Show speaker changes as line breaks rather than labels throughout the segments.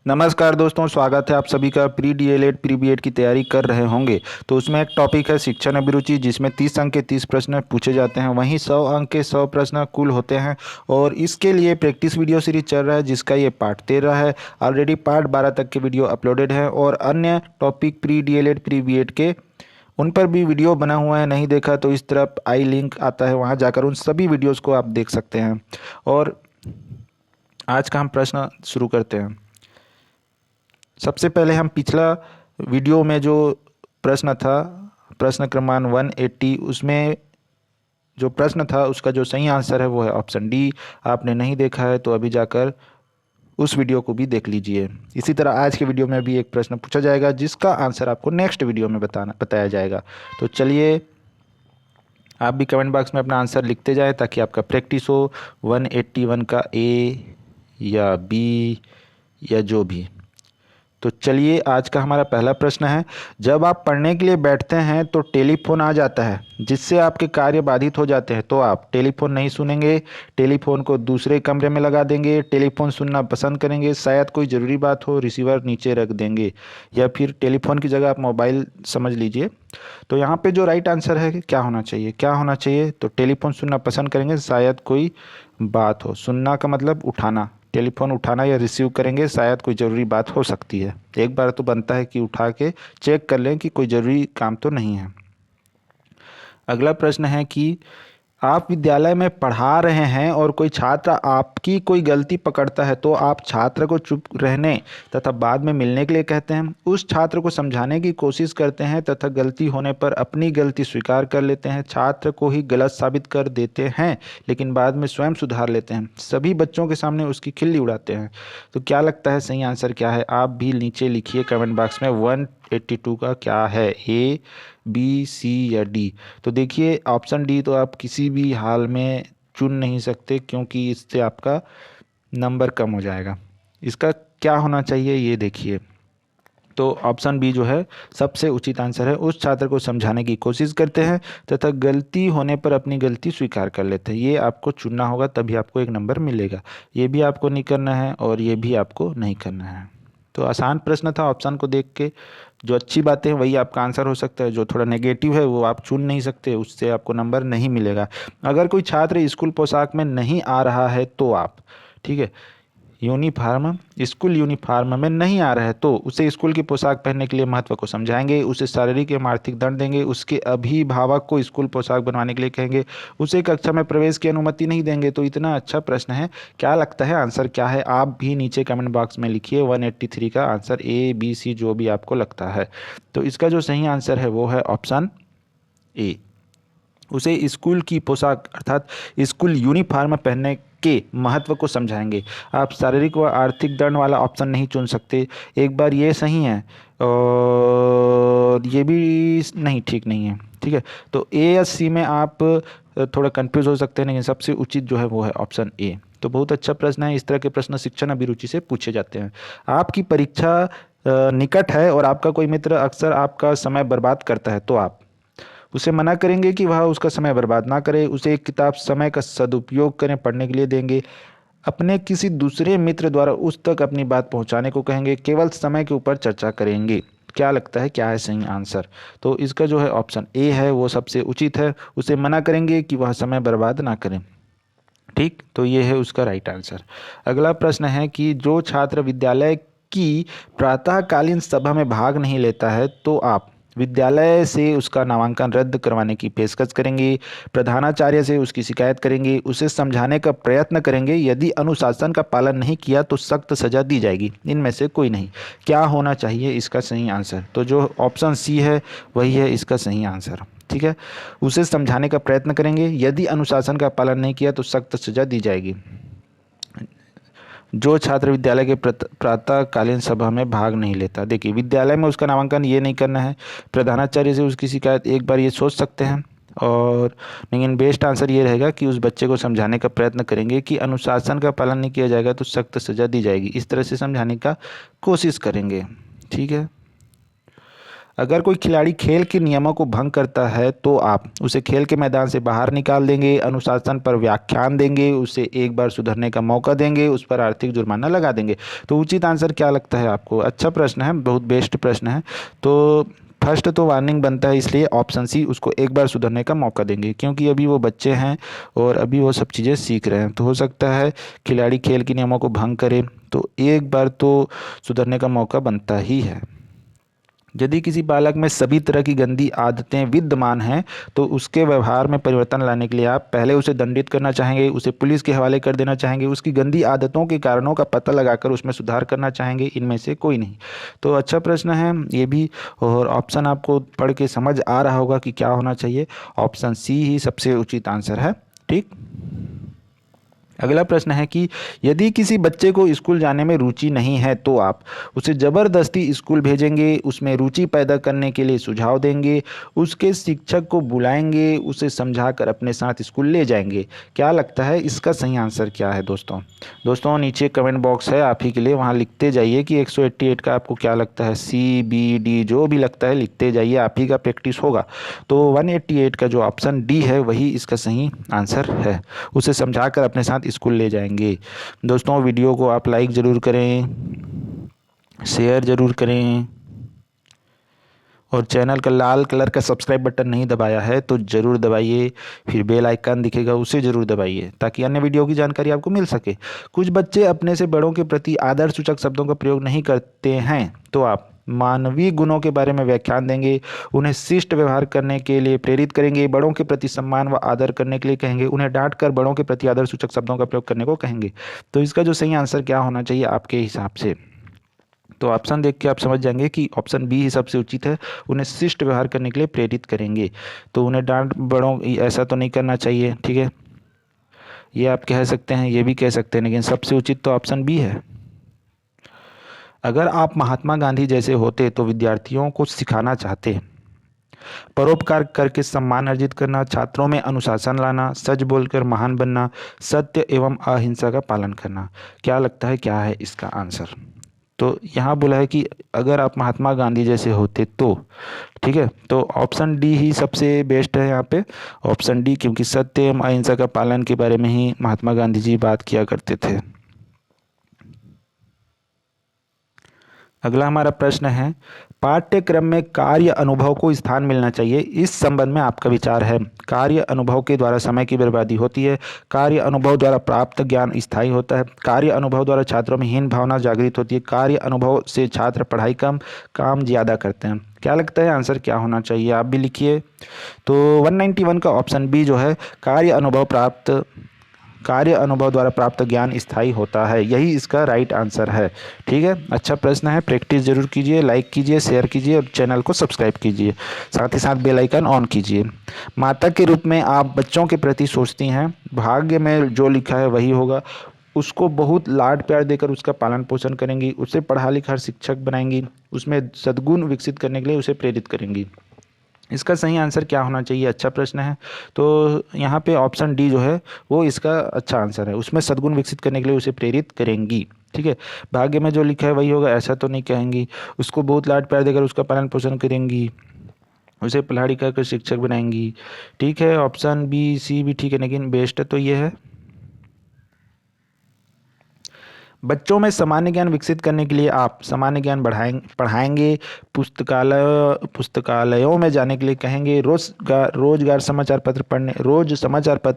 नमस्कार दोस्तों, स्वागत है आप सभी का। प्री डीएलएड प्री बीएड की तैयारी कर रहे होंगे तो उसमें एक टॉपिक है शिक्षण अभिरुचि, जिसमें 30 अंक के 30 प्रश्न पूछे जाते हैं। वहीं 100 अंक के 100 प्रश्न कुल होते हैं और इसके लिए प्रैक्टिस वीडियो सीरीज चल रहा है, जिसका ये पार्ट 13 है। ऑलरेडी पार्ट 12 तक के वीडियो अपलोडेड है और अन्य topic pre DElEd pre BEd के उन पर भी वीडियो बना हुआ है। नहीं देखा तो इस तरफ आई लिंक आता है, वहाँ जाकर उन सभी वीडियोज़ को आप देख सकते हैं। और आज का हम प्रश्न शुरू करते हैं। सबसे पहले हम पिछला वीडियो में जो प्रश्न था, प्रश्न क्रमांक 180, उसमें जो प्रश्न था उसका जो सही आंसर है वो है ऑप्शन डी। आपने नहीं देखा है तो अभी जाकर उस वीडियो को भी देख लीजिए। इसी तरह आज के वीडियो में भी एक प्रश्न पूछा जाएगा जिसका आंसर आपको नेक्स्ट वीडियो में बताया जाएगा। तो चलिए आप भी कमेंट बॉक्स में अपना आंसर लिखते जाएं ताकि आपका प्रैक्टिस हो। 181 का ए या बी या जो भी। तो चलिए आज का हमारा पहला प्रश्न है। जब आप पढ़ने के लिए बैठते हैं तो टेलीफोन आ जाता है जिससे आपके कार्य बाधित हो जाते हैं, तो आप टेलीफोन नहीं सुनेंगे, टेलीफोन को दूसरे कमरे में लगा देंगे, टेलीफोन सुनना पसंद करेंगे, शायद कोई ज़रूरी बात हो रिसीवर नीचे रख देंगे, या फिर टेलीफोन की जगह आप मोबाइल समझ लीजिए। तो यहाँ पे जो राइट आंसर है क्या होना चाहिए, क्या होना चाहिए? तो टेलीफोन सुनना पसंद करेंगे, शायद कोई बात हो। सुनना का मतलब उठाना, टेलीफोन उठाना या रिसीव करेंगे, शायद कोई ज़रूरी बात हो सकती है। एक बार तो बनता है कि उठा के चेक कर लें कि कोई ज़रूरी काम तो नहीं है। अगला प्रश्न है कि आप विद्यालय में पढ़ा रहे हैं और कोई छात्र आपकी कोई गलती पकड़ता है तो आप छात्र को चुप रहने तथा बाद में मिलने के लिए कहते हैं, उस छात्र को समझाने की कोशिश करते हैं तथा गलती होने पर अपनी गलती स्वीकार कर लेते हैं, छात्र को ही गलत साबित कर देते हैं लेकिन बाद में स्वयं सुधार लेते हैं, सभी बच्चों के सामने उसकी खिल्ली उड़ाते हैं। तो क्या लगता है सही आंसर क्या है? आप भी नीचे लिखिए कमेंट बॉक्स में। 182 का क्या है, ए बी सी या डी? तो देखिए ऑप्शन डी तो आप किसी भी हाल में चुन नहीं सकते क्योंकि इससे आपका नंबर कम हो जाएगा। इसका क्या होना चाहिए ये देखिए। तो ऑप्शन बी जो है सबसे उचित आंसर है। उस छात्र को समझाने की कोशिश करते हैं तथा गलती होने पर अपनी गलती स्वीकार कर लेते हैं। ये आपको चुनना होगा तभी आपको एक नंबर मिलेगा। ये भी आपको नहीं करना है और ये भी आपको नहीं करना है। तो आसान प्रश्न था, ऑप्शन को देख के जो अच्छी बातें हैं वही आपका आंसर हो सकता है, जो थोड़ा नेगेटिव है वो आप चुन नहीं सकते, उससे आपको नंबर नहीं मिलेगा। अगर कोई छात्र स्कूल पोशाक में नहीं आ रहा है तो आप, ठीक है, यूनिफॉर्म स्कूल यूनिफॉर्म में नहीं आ रहा है तो उसे स्कूल की पोशाक पहनने के लिए महत्व को समझाएंगे, उसे शारीरिक एवं आर्थिक दंड देंगे, उसके अभिभावक को स्कूल पोशाक बनवाने के लिए कहेंगे, उसे कक्षा में प्रवेश की अनुमति नहीं देंगे। तो इतना अच्छा प्रश्न है, क्या लगता है आंसर क्या है? आप भी नीचे कमेंट बॉक्स में लिखिए 183 का आंसर, ए बी सी जो भी आपको लगता है। तो इसका जो सही आंसर है वो है ऑप्शन ए। उसे स्कूल की पोशाक अर्थात स्कूल यूनिफॉर्म पहनने के महत्व को समझाएंगे। आप शारीरिक व आर्थिक दंड वाला ऑप्शन नहीं चुन सकते। एक बार ये सही है और ये भी नहीं, ठीक नहीं है, ठीक है। तो ए या सी में आप थोड़ा कंफ्यूज हो सकते हैं, लेकिन सबसे उचित जो है वो है ऑप्शन ए। तो बहुत अच्छा प्रश्न है। इस तरह के प्रश्न शिक्षण अभिरुचि से पूछे जाते हैं। आपकी परीक्षा निकट है और आपका कोई मित्र अक्सर आपका समय बर्बाद करता है तो आप उसे मना करेंगे कि वह उसका समय बर्बाद ना करे, उसे एक किताब समय का सदुपयोग करें पढ़ने के लिए देंगे, अपने किसी दूसरे मित्र द्वारा उस तक अपनी बात पहुंचाने को कहेंगे, केवल समय के ऊपर चर्चा करेंगे। क्या लगता है क्या है सही आंसर? तो इसका जो है ऑप्शन ए है वो सबसे उचित है। उसे मना करेंगे कि वह समय बर्बाद ना करें। ठीक, तो ये है उसका राइट आंसर। अगला प्रश्न है कि जो छात्र विद्यालय की प्रातःकालीन सभा में भाग नहीं लेता है तो आप विद्यालय से उसका नामांकन रद्द करवाने की पेशकश करेंगे, प्रधानाचार्य से उसकी शिकायत करेंगे, उसे समझाने का प्रयत्न करेंगे, यदि अनुशासन का पालन नहीं किया तो सख्त सजा दी जाएगी। इनमें से कोई नहीं। क्या होना चाहिए इसका सही आंसर? तो जो ऑप्शन सी है वही है इसका सही आंसर, ठीक है। उसे समझाने का प्रयत्न करेंगे, यदि अनुशासन का पालन नहीं किया तो सख्त सजा दी जाएगी। जो छात्र विद्यालय के प्रातःकालीन सभा में भाग नहीं लेता, देखिए विद्यालय में उसका नामांकन ये नहीं करना है, प्रधानाचार्य से उसकी शिकायत एक बार ये सोच सकते हैं, और लेकिन बेस्ट आंसर ये रहेगा कि उस बच्चे को समझाने का प्रयत्न करेंगे कि अनुशासन का पालन नहीं किया जाएगा तो सख्त सजा दी जाएगी। इस तरह से समझाने का कोशिश करेंगे, ठीक है। अगर कोई खिलाड़ी खेल के नियमों को भंग करता है तो आप उसे खेल के मैदान से बाहर निकाल देंगे, अनुशासन पर व्याख्यान देंगे, उसे एक बार सुधरने का मौका देंगे, उस पर आर्थिक जुर्माना लगा देंगे। तो उचित आंसर क्या लगता है आपको? अच्छा प्रश्न है, बहुत बेस्ट प्रश्न है। तो फर्स्ट तो वार्निंग बनता है, इसलिए ऑप्शन सी, उसको एक बार सुधरने का मौका देंगे, क्योंकि अभी वो बच्चे हैं और अभी वो सब चीज़ें सीख रहे हैं। तो हो सकता है खिलाड़ी खेल के नियमों को भंग करे, तो एक बार तो सुधरने का मौका बनता ही है। यदि किसी बालक में सभी तरह की गंदी आदतें विद्यमान हैं तो उसके व्यवहार में परिवर्तन लाने के लिए आप पहले उसे दंडित करना चाहेंगे, उसे पुलिस के हवाले कर देना चाहेंगे, उसकी गंदी आदतों के कारणों का पता लगाकर उसमें सुधार करना चाहेंगे, इनमें से कोई नहीं। तो अच्छा प्रश्न है ये भी, और ऑप्शन आपको पढ़ के समझ आ रहा होगा कि क्या होना चाहिए। ऑप्शन सी ही सबसे उचित आंसर है। ठीक। अगला प्रश्न है कि यदि किसी बच्चे को स्कूल जाने में रुचि नहीं है तो आप उसे ज़बरदस्ती स्कूल भेजेंगे, उसमें रुचि पैदा करने के लिए सुझाव देंगे, उसके शिक्षक को बुलाएंगे, उसे समझाकर अपने साथ स्कूल ले जाएंगे। क्या लगता है इसका सही आंसर क्या है दोस्तों? दोस्तों नीचे कमेंट बॉक्स है आप ही के लिए, वहाँ लिखते जाइए कि 188 का आपको क्या लगता है, सी बी डी जो भी लगता है लिखते जाइए, आप ही का प्रैक्टिस होगा। तो 188 का जो ऑप्शन डी है वही इसका सही आंसर है, उसे समझाकर अपने साथ स्कूल ले जाएंगे। दोस्तों वीडियो को आप लाइक ज़रूर करें, शेयर ज़रूर करें, और चैनल का लाल कलर का सब्सक्राइब बटन नहीं दबाया है तो ज़रूर दबाइए, फिर बेल आइकन दिखेगा उसे ज़रूर दबाइए ताकि अन्य वीडियो की जानकारी आपको मिल सके। कुछ बच्चे अपने से बड़ों के प्रति आदर सूचक शब्दों का प्रयोग नहीं करते हैं तो आप मानवीय गुणों के बारे में व्याख्यान देंगे, उन्हें शिष्ट व्यवहार करने के लिए प्रेरित करेंगे, बड़ों के प्रति सम्मान व आदर करने के लिए कहेंगे, उन्हें डांट कर बड़ों के प्रति आदर सूचक शब्दों का प्रयोग करने को कहेंगे। तो इसका जो सही आंसर क्या होना चाहिए आपके हिसाब से? तो ऑप्शन देख के आप समझ जाएंगे कि ऑप्शन बी ही सबसे उचित है, उन्हें शिष्ट व्यवहार करने के लिए प्रेरित करेंगे। तो उन्हें डांट बड़ों ऐसा तो नहीं करना चाहिए, ठीक है, ये आप कह सकते हैं, ये भी कह सकते हैं, लेकिन सबसे उचित तो ऑप्शन बी है। अगर आप महात्मा गांधी जैसे होते तो विद्यार्थियों को सिखाना चाहते, परोपकार करके सम्मान अर्जित करना, छात्रों में अनुशासन लाना, सच बोलकर महान बनना, सत्य एवं अहिंसा का पालन करना। क्या लगता है क्या है इसका आंसर? तो यहाँ बोला है कि अगर आप महात्मा गांधी जैसे होते तो, ठीक है, तो ऑप्शन डी ही सबसे बेस्ट है यहाँ पे, ऑप्शन डी, क्योंकि सत्य एवं अहिंसा का पालन के बारे में ही महात्मा गांधी जी बात किया करते थे। अगला हमारा प्रश्न है, पाठ्यक्रम में कार्य अनुभव को स्थान मिलना चाहिए, इस संबंध में आपका विचार है। कार्य अनुभव के द्वारा समय की बर्बादी होती है, कार्य अनुभव द्वारा प्राप्त ज्ञान स्थायी होता है, कार्य अनुभव द्वारा छात्रों में हीन भावना जागृत होती है, कार्य अनुभव से छात्र पढ़ाई कम काम ज़्यादा करते हैं। क्या लगता है आंसर क्या होना चाहिए? आप भी लिखिए। तो 191 का ऑप्शन बी जो है, कार्य अनुभव द्वारा प्राप्त ज्ञान स्थायी होता है, यही इसका राइट आंसर है। ठीक है, अच्छा प्रश्न है, प्रैक्टिस जरूर कीजिए, लाइक कीजिए, शेयर कीजिए और चैनल को सब्सक्राइब कीजिए, साथ ही साथ बेल आइकन ऑन कीजिए। माता के रूप में आप बच्चों के प्रति सोचती हैं, भाग्य में जो लिखा है वही होगा, उसको बहुत लाड प्यार देकर उसका पालन पोषण करेंगी, उसे पढ़ा लिखा शिक्षक बनाएंगी, उसमें सद्गुण विकसित करने के लिए उसे प्रेरित करेंगी। इसका सही आंसर क्या होना चाहिए? अच्छा प्रश्न है। तो यहाँ पे ऑप्शन डी जो है वो इसका अच्छा आंसर है, उसमें सद्गुण विकसित करने के लिए उसे प्रेरित करेंगी। ठीक है, भाग्य में जो लिखा है वही होगा ऐसा तो नहीं कहेंगी, उसको बहुत लाड प्यार देकर उसका पालन पोषण करेंगी, उसे पढ़ा लिखा कर शिक्षक बनाएंगी। ठीक है, ऑप्शन बी सी भी ठीक है, लेकिन बेस्ट तो ये है। बच्चों में सामान्य ज्ञान विकसित करने के लिए आप सामान्य ज्ञान पढ़ाएंगे, पुस्तकालयों में जाने के लिए कहेंगे, रोजगार रोज समाचार पत्र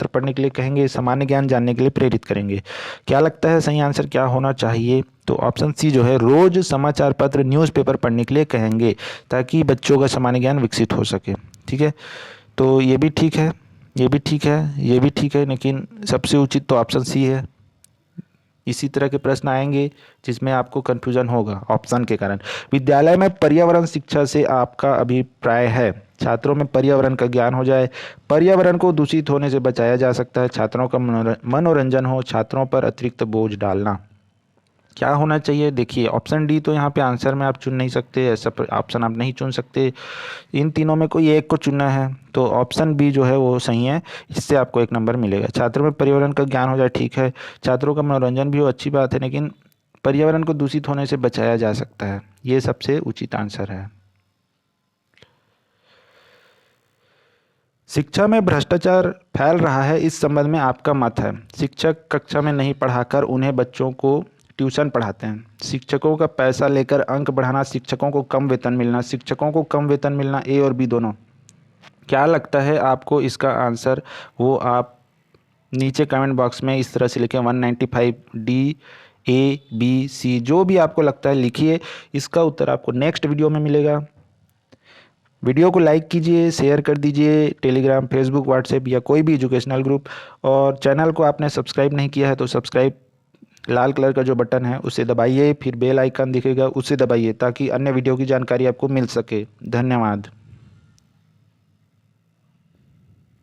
पढ़ने के लिए कहेंगे, सामान्य ज्ञान जानने के लिए प्रेरित करेंगे। क्या लगता है सही आंसर क्या होना चाहिए? तो ऑप्शन सी जो है, रोज समाचार पत्र न्यूज़पेपर पढ़ने के लिए कहेंगे ताकि बच्चों का सामान्य ज्ञान विकसित हो सके। ठीक है, तो ये भी ठीक है, ये भी ठीक है, ये भी ठीक है, लेकिन सबसे उचित तो ऑप्शन सी है। इसी तरह के प्रश्न आएंगे जिसमें आपको कन्फ्यूजन होगा ऑप्शन के कारण। विद्यालय में पर्यावरण शिक्षा से आपका अभिप्राय है, छात्रों में पर्यावरण का ज्ञान हो जाए, पर्यावरण को दूषित होने से बचाया जा सकता है, छात्रों का मनोरंजन हो, छात्रों पर अतिरिक्त बोझ डालना। क्या होना चाहिए? देखिए ऑप्शन डी तो यहाँ पे आंसर में आप चुन नहीं सकते, ऐसा ऑप्शन आप नहीं चुन सकते, इन तीनों में कोई एक को चुनना है, तो ऑप्शन बी जो है वो सही है, इससे आपको एक नंबर मिलेगा। छात्रों में पर्यावरण का ज्ञान हो जाए, ठीक है, छात्रों का मनोरंजन भी हो, अच्छी बात है, लेकिन पर्यावरण को दूषित होने से बचाया जा सकता है, ये सबसे उचित आंसर है। शिक्षा में भ्रष्टाचार फैल रहा है, इस संबंध में आपका मत है। शिक्षक कक्षा में नहीं पढ़ाकर उन्हें बच्चों को ट्यूशन पढ़ाते हैं। शिक्षकों का पैसा लेकर अंक बढ़ाना, शिक्षकों को कम वेतन मिलना, शिक्षकों को कम वेतन मिलना, ए और बी दोनों। क्या लगता है आपको इसका आंसर? वो आप नीचे कमेंट बॉक्स में इस तरह से लिखें 195 डी, ए, बी, सी, जो भी आपको लगता है लिखिए। इसका उत्तर आपको नेक्स्ट वीडियो में मिलेगा। वीडियो को लाइक कीजिए, शेयर कर दीजिए टेलीग्राम, फेसबुक, व्हाट्सएप या कोई भी एजुकेशनल ग्रुप। और चैनल को आपने सब्सक्राइब नहीं किया है तो सब्सक्राइब, लाल कलर का जो बटन है उसे दबाइए, फिर बेल आइकन दिखेगा उसे दबाइए ताकि अन्य वीडियो की जानकारी आपको मिल सके। धन्यवाद।